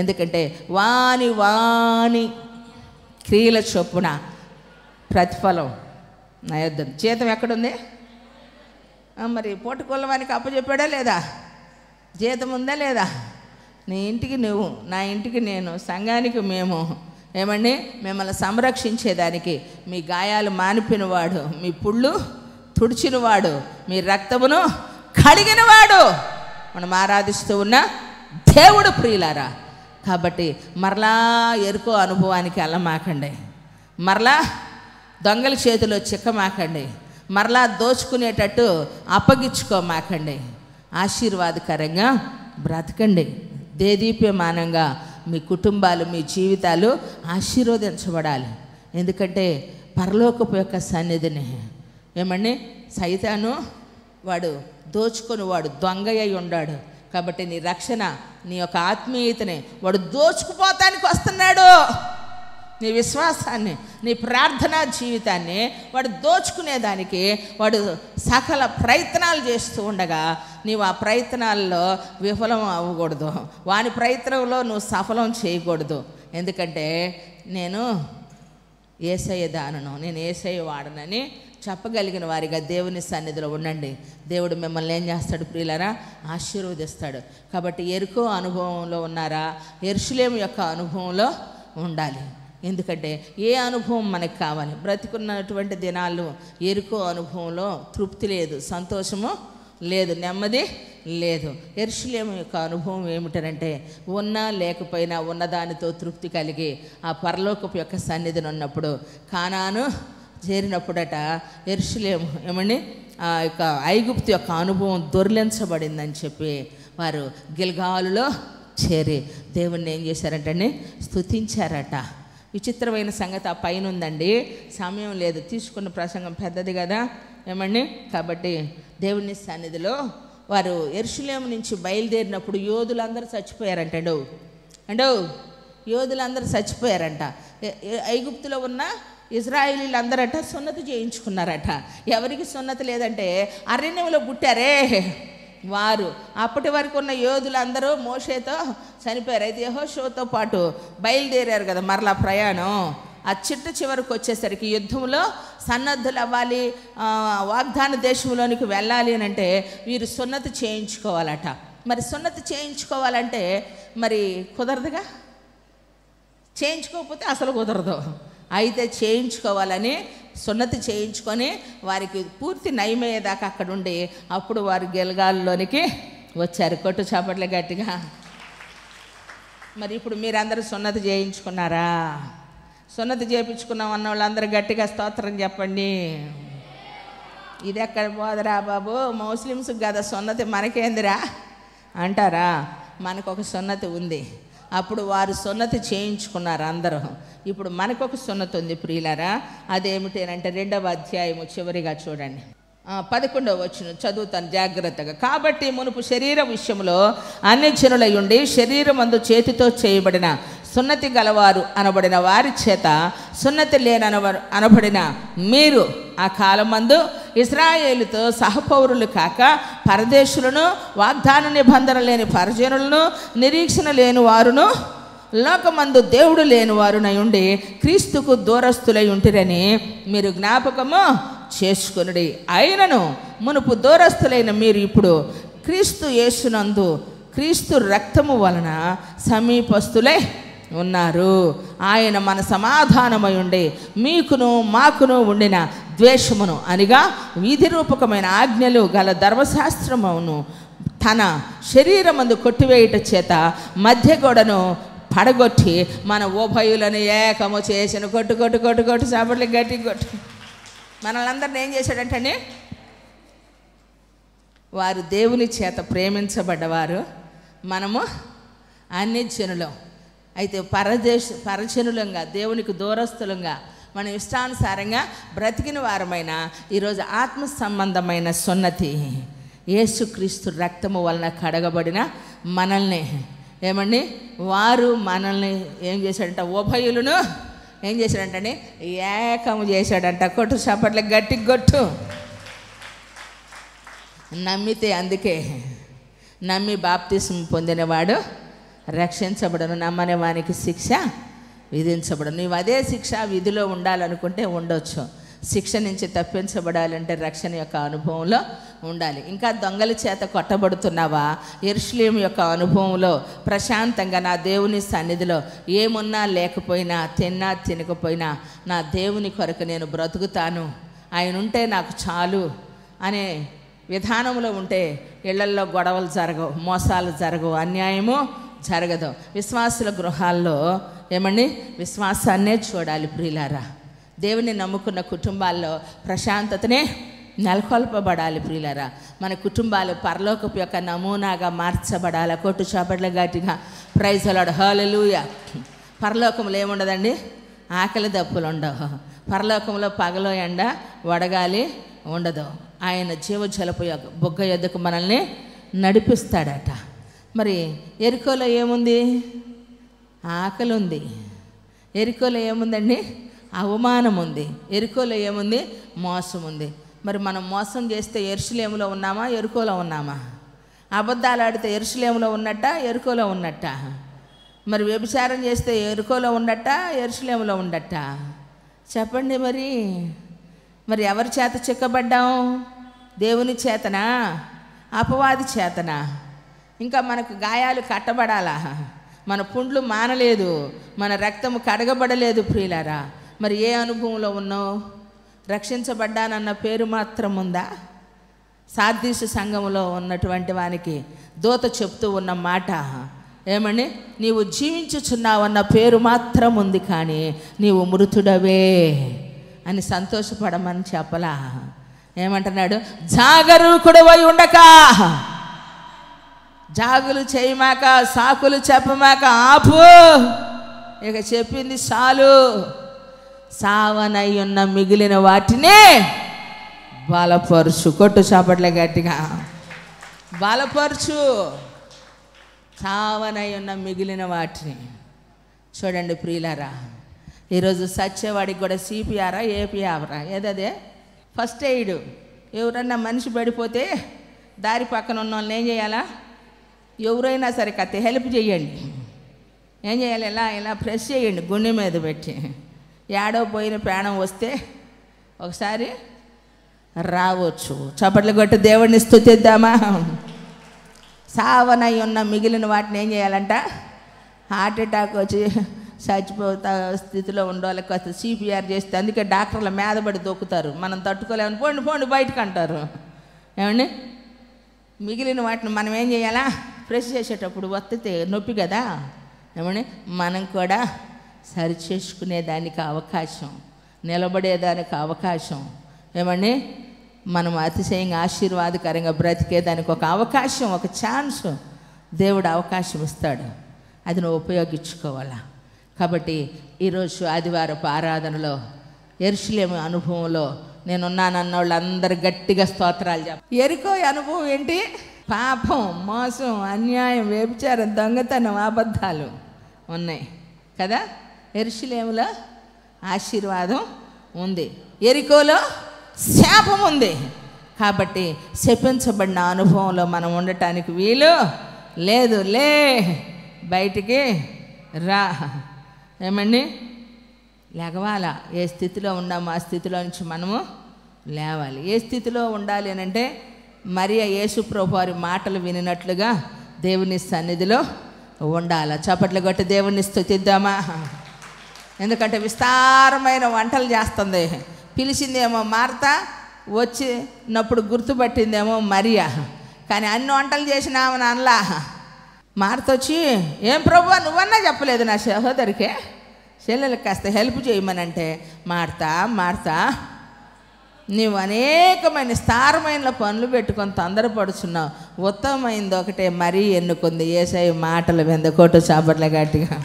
ఎందుకంటే వాని వాని క్రియల చొప్పున ప్రతిఫలం నా యొద్ద. జీతం ఎక్కడుంది? మరి పూటకొల్లవానికి అప్పచెప్పాడా లేదా? జీతం ఉందా లేదా? నీ ఇంటికి నువ్వు, నా ఇంటికి నేను, సంఘానికి మేము ఏమండి మిమ్మల్ని సంరక్షించేదానికి, మీ గాయాలు మానిపినవాడు, మీ పుళ్ళు తుడిచినవాడు, మీ రక్తమును కడిగినవాడు మనం ఆరాధిస్తూ ఉన్న దేవుడు ప్రియులారా. కాబట్టి మరలా ఎరుకో అనుభవానికి వెళ్ళమాకండి, మరలా దొంగల చేతిలో చిక్కమాకండి, మరలా దోచుకునేటట్టు అప్పగించుకోమాకండి. ఆశీర్వాదకరంగా బ్రతకండి. దేదీప్యమానంగా మీ కుటుంబాలు, మీ జీవితాలు ఆశీర్వదించబడాలి. ఎందుకంటే పరలోకపు యొక్క సన్నిధిని ఏమండి సైతాను వాడు దోచుకొని వాడు దొంగ అయి ఉన్నాడు. కాబట్టి నీ రక్షణ, నీ యొక్క ఆత్మీయతని వాడు దోచుకుపోతానికి వస్తున్నాడు. నీ విశ్వాసాన్ని, నీ ప్రార్థనా జీవితాన్ని వాడు దోచుకునేదానికి వాడు సకల ప్రయత్నాలు చేస్తూ ఉండగా నీవు ఆ ప్రయత్నాల్లో విఫలం అవ్వకూడదు, వాని ప్రయత్నంలో నువ్వు సఫలం చేయకూడదు. ఎందుకంటే నేను యేసయ్య దానను, నేను యేసయ్య వాడనని చెప్పగలిగిన వారిగా దేవుని సన్నిధిలో ఉండండి. దేవుడు మిమ్మల్ని ఏం చేస్తాడు ప్రియులారా? ఆశీర్వదిస్తాడు. కాబట్టి ఎరుకో అనుభవంలో ఉన్నారా? యెరూషలేము యొక్క అనుభవంలో ఉండాలి. ఎందుకంటే ఏ అనుభవం మనకు కావాలి? బ్రతికున్నటువంటి దినాల్లో ఎరుకో అనుభవంలో తృప్తి లేదు, సంతోషము లేదు, నెమ్మది లేదు. యెరూషలేము యొక్క అనుభవం ఏమిటంటే ఉన్నా లేకపోయినా ఉన్నదానితో తృప్తి కలిగి ఆ పరలోకపు యొక్క సన్నిధిని ఉన్నప్పుడు, కానాను చేరినప్పుడట యెరూషలేము ఏమండి ఆ యొక్క ఐగుప్తు యొక్క అనుభవం దొర్లించబడిందని చెప్పి వారు గిల్గాలులో చేరి దేవుణ్ణి ఏం చేశారంటే స్తుతించారట. విచిత్రమైన సంగతి ఆ పైన ఉందండి, సమయం లేదు, తీసుకున్న ప్రసంగం పెద్దది కదా ఏమండి. కాబట్టి దేవుని సన్నిధిలో వారు యెరూషలేము నుంచి బయలుదేరినప్పుడు యోధులందరూ చచ్చిపోయారంట అండో యోధులందరూ చచ్చిపోయారంట. ఐగుప్తులో ఉన్న ఇజ్రాయేలీలందరట సున్నతి చేయించుకున్నారట. ఎవరికి సున్నతి లేదంటే అరణ్యంలో పుట్టారే వారు. అప్పటి వరకు ఉన్న యోధులందరూ మోషేతో చనిపోయారు. అయితే యెహోషువతో పాటు బయలుదేరారు కదా మరలా ప్రయాణం. ఆ చివరికి వచ్చేసరికి యుద్ధంలో సన్నద్ధులు అవ్వాలి, వాగ్దాన దేశంలోనికి వెళ్ళాలి అని అంటే వీరు సున్నతి చేయించుకోవాలట. మరి సున్నతి చేయించుకోవాలంటే మరి కుదరదుగా, చేయించుకోకపోతే అసలు కుదరదు. అయితే చేయించుకోవాలని సున్నతి చేయించుకొని వారికి పూర్తి నయమయ్యేదాకా అక్కడుండి అప్పుడు వారు గిల్గాలులోనికి వచ్చారు. కొట్టు చాపట్లే గట్టిగా. మరి ఇప్పుడు మీరందరూ సున్నతి చేయించుకున్నారా? సున్నతి చేయించుకున్నాం అన్న వాళ్ళందరూ గట్టిగా స్తోత్రం చెప్పండి. ఇది ఎక్కడ పోదరా బాబు, ముస్లిమ్స్కి కదా సున్నతి, మనకేందిరా అంటారా? మనకు ఒక సున్నతి ఉంది. అప్పుడు వారు సున్నతి చేయించుకున్నారు అందరూ. ఇప్పుడు మనకొక సున్నతి ఉంది ప్రియులారా. అదేమిటి అంటే 2వ అధ్యాయము చివరిగా చూడండి, 11వ వచనం చదువుతాను జాగ్రత్తగా. కాబట్టి మునుపు శరీర విషయంలో అన్యజనులై ఉండి శరీరమందు చేతితో చేయబడిన సున్నతి గలవారు అనబడిన వారి చేత సున్నతి అనబడిన మీరు ఆ కాలమందు ఇశ్రాయేలుతో సహపౌరులు కాక పరదేశులను, వాగ్దాన నిబంధన లేని పరిజనులను, నిరీక్షణ లేని వారును, లోకమందు దేవుడు లేని వారునై ఉండి క్రీస్తుకు దూరస్తులై ఉంటిరని మీరు జ్ఞాపకము చేసుకొనుడి. అయినను మునుపు దూరస్తులైన మీరు ఇప్పుడు క్రీస్తు యేసునందు క్రీస్తు రక్తము వలన సమీపస్తులై ఉన్నారు. ఆయన మన సమాధానమై ఉండి మీకును మాకును ఉండిన ద్వేషమును అనగా విధి రూపకమైన ఆజ్ఞలు గల ధర్మశాస్త్రమును తన శరీరమందు కొట్టివేయుట చేత మధ్య గోడను పడగొట్టి మన ఉభయులను ఏకము చేసిన. కొట్టు కొట్టు కొట్టు కొట్టు సాపట్లు గట్టి కొట్టు. మనల్ని ఏం చేశాడంటే వారు దేవుని చేత ప్రేమించబడ్డవారు, మనము అన్యజనులం. అయితే పరజనులంగా దేవునికి దూరస్తులంగా మనం ఇష్టానుసారంగా బ్రతికిన వారమైన ఈరోజు ఆత్మ సంబంధమైన సున్నతి యేసుక్రీస్తు రక్తము వలన కడగబడిన మనల్ని ఏమండి వారు మనల్ని ఏం చేశాడంట? ఉభయులను ఏం చేశాడంటే ఏకము చేశాడంట. కొట్టు చప్పట్ల గట్టి కొట్టు. నమ్మితే, అందుకే నమ్మి బాప్తిస్మం పొందినవాడు రక్షించబడను, నమ్మని వానికి శిక్ష విధించబడను. నీవు అదే శిక్ష విధిలో ఉండాలనుకుంటే ఉండొచ్చు. శిక్ష నుంచి తప్పించబడాలంటే రక్షణ యొక్క అనుభవంలో ఉండాలి. ఇంకా దొంగల చేత కొట్టబడుతున్నావా? యెరూషలేము యొక్క అనుభవంలో ప్రశాంతంగా నా దేవుని సన్నిధిలో ఏమున్నా లేకపోయినా, తిన్నా తినకపోయినా నా దేవుని కొరకు నేను బ్రతుకుతాను, ఆయన ఉంటే నాకు చాలు అనే విధానంలో ఉంటే ఇళ్లల్లో గొడవలు జరగవు, మోసాలు జరగవు, అన్యాయము జరగదు. విశ్వాసుల గృహాల్లో ఏమండి విశ్వాసాన్నే చూడాలి ప్రియులారా. దేవుని నమ్ముకున్న కుటుంబాల్లో ప్రశాంతతనే నెలకొల్పబడాలి ప్రియులారా. మన కుటుంబాలు పరలోకపు యొక్క నమూనాగా మార్చబడాలి. కొట్టు చాపట్ల గట్టిగా ప్రైజ్ లార్డ్, హల్లెలూయా. పరలోకంలో ఏముండదండి? ఆకలి దప్పులు ఉండవు. పరలోకంలో పగలో ఎండ వడగాలి ఉండదు. ఆయన జీవజలపు బొగ్గ యొద్దకు మనల్ని నడిపిస్తాడట. మరి ఎరికోలో ఏముంది? ఆకలి ఉంది. ఎరికోలో ఏముందండి? అవమానం ఉంది. ఎరికోలో ఏముంది? మోసం ఉంది. మరి మనం మోసం చేస్తే యెరూషలేములో ఉన్నామా, ఎరికోలో ఉన్నామా? అబద్ధాలు ఆడితే యెరూషలేములో ఉన్నట్ట, ఎరికోలో ఉన్నట్ట? మరి వ్యభిచారం చేస్తే ఎరికోలో ఉండట, యెరూషలేములో ఉండట? చెప్పండి. మరి ఎవరి చేత చిక్కబడ్డాం? దేవుని చేతనా, అపవాది చేతనా? ఇంకా మనకు గాయాలు కట్టబడాలా? మన పుండ్లు మానలేదు, మన రక్తము కడగబడలేదు ప్రియులారా. మరి ఏ అనుభవంలో ఉన్నావు? రక్షించబడ్డానన్న పేరు మాత్రం ఉందా? సార్దీసు సంఘములో ఉన్నటువంటి వానికి దూత చెప్తూ ఉన్న మాట ఏమండి? నీవు జీవించుచున్నావన్న పేరు మాత్రం ఉంది, కానీ నీవు మృతుడవే అని సంతోషపడమని చెప్పలా. ఏమంటున్నాడు? జాగరూకుడవై ఉండక, జాగులు చేయమాక, సాకులు చెప్పమాక, ఆపు, ఇక చెప్పింది చాలు. సావనై ఉన్న మిగిలిన వాటిని బలపరుచు. కొట్టు చాపట్ల గట్టిగా, బలపరుచు. సావనై ఉన్న మిగిలిన వాటిని. చూడండి ప్రియులారా, ఈరోజు సచ్చేవాడికి కూడా సిపిఆరా, ఏపీఆరా, ఏదదే ఫస్ట్ ఎయిడ్. ఎవరన్నా మనిషి పడిపోతే దారి పక్కన ఉన్న వాళ్ళని ఏం చేయాలా? ఎవరైనా సరే కత్తి హెల్ప్ చేయండి. ఏం చేయాలి? ఇలా ప్రెస్ చేయండి గుండె మీద పెట్టి. ఏడో పోయిన ప్రాణం వస్తే ఒకసారి రావచ్చు. చప్పట్లు కొట్టి దేవుడిని స్తుతిద్దామా? సావనై ఉన్న మిగిలిన వాటిని ఏం చేయాలంట? హార్ట్ అటాక్ వచ్చి చచ్చిపోతా స్థితిలో ఉండేవాళ్ళకి కాస్త సిపిఆర్ చేస్తే, అందుకే డాక్టర్ల మీదపడి దొక్కుతారు. మనం తట్టుకోలేమని పోండి బయటకు అంటారు. ఏమండి? మిగిలిన వాటిని మనం ఏం చేయాలా? ప్రెస్ చేసేటప్పుడు వత్తితే నొప్పి కదా. ఏమండి? మనం కూడా సరి చేసుకునేదానికి అవకాశం, నిలబడేదానికి అవకాశం, ఏమండి మనం అతిశయంగా ఆశీర్వాదకరంగా బ్రతికేదానికి ఒక అవకాశం, ఒక ఛాన్స్ దేవుడు అవకాశం ఇస్తాడు. అది నువ్వు ఉపయోగించుకోవాలా. కాబట్టి ఈరోజు ఆదివారపు ఆరాధనలో యెరూషలేము అనుభవంలో నేనున్నానన్న వాళ్ళందరూ గట్టిగా స్తోత్రాలు చెప్పాలి. ఎరికో అనుభవం ఏంటి? పాపం, మోసం, అన్యాయం, వ్యభిచారం, దొంగతనం, అబద్ధాలు ఉన్నాయి కదా. యెరూషలేములో ఆశీర్వాదం ఉంది, ఎరికోలో శాపం ఉంది. కాబట్టి శపించబడిన అనుభవంలో మనం ఉండటానికి వీలు లేదు. లే, బయటికి రా. ఏమండి? లేగవాలా. ఏ స్థితిలో ఉన్నామో ఆ స్థితిలో నుంచి మనము లేవాలి. ఏ స్థితిలో ఉండాలి అని అంటే మరియా యేసు ప్రభు వారి మాటలు వినినట్లుగా దేవుని సన్నిధిలో ఉండాలి. చప్పట్లు కొట్టి దేవుణ్ణి స్తుతిద్దామా? ఎందుకంటే విస్తారమైన వంటలు చేస్తుంది. పిలిచిందేమో మార్త, వచ్చినప్పుడు గుర్తుపట్టిందేమో మరియా. కానీ అన్ని వంటలు చేసినామని అనలా. మార్త వచ్చి, ఏం ప్రభువా నువ్వన్నా చెప్పలేదు నా సహోదరికే చెల్లెలకు కాస్త హెల్ప్ చేయమనంటే, మార్తా నీవు అనేకమైన విస్తారమైన పనులు పెట్టుకొని తొందరపడుచున్నావు, ఉత్తమమైంది ఒకటే మరీ ఎన్నుకుంది. యేసయ్య మాటలు వింద. కొట్టు చాపట్ల గట్టిగా.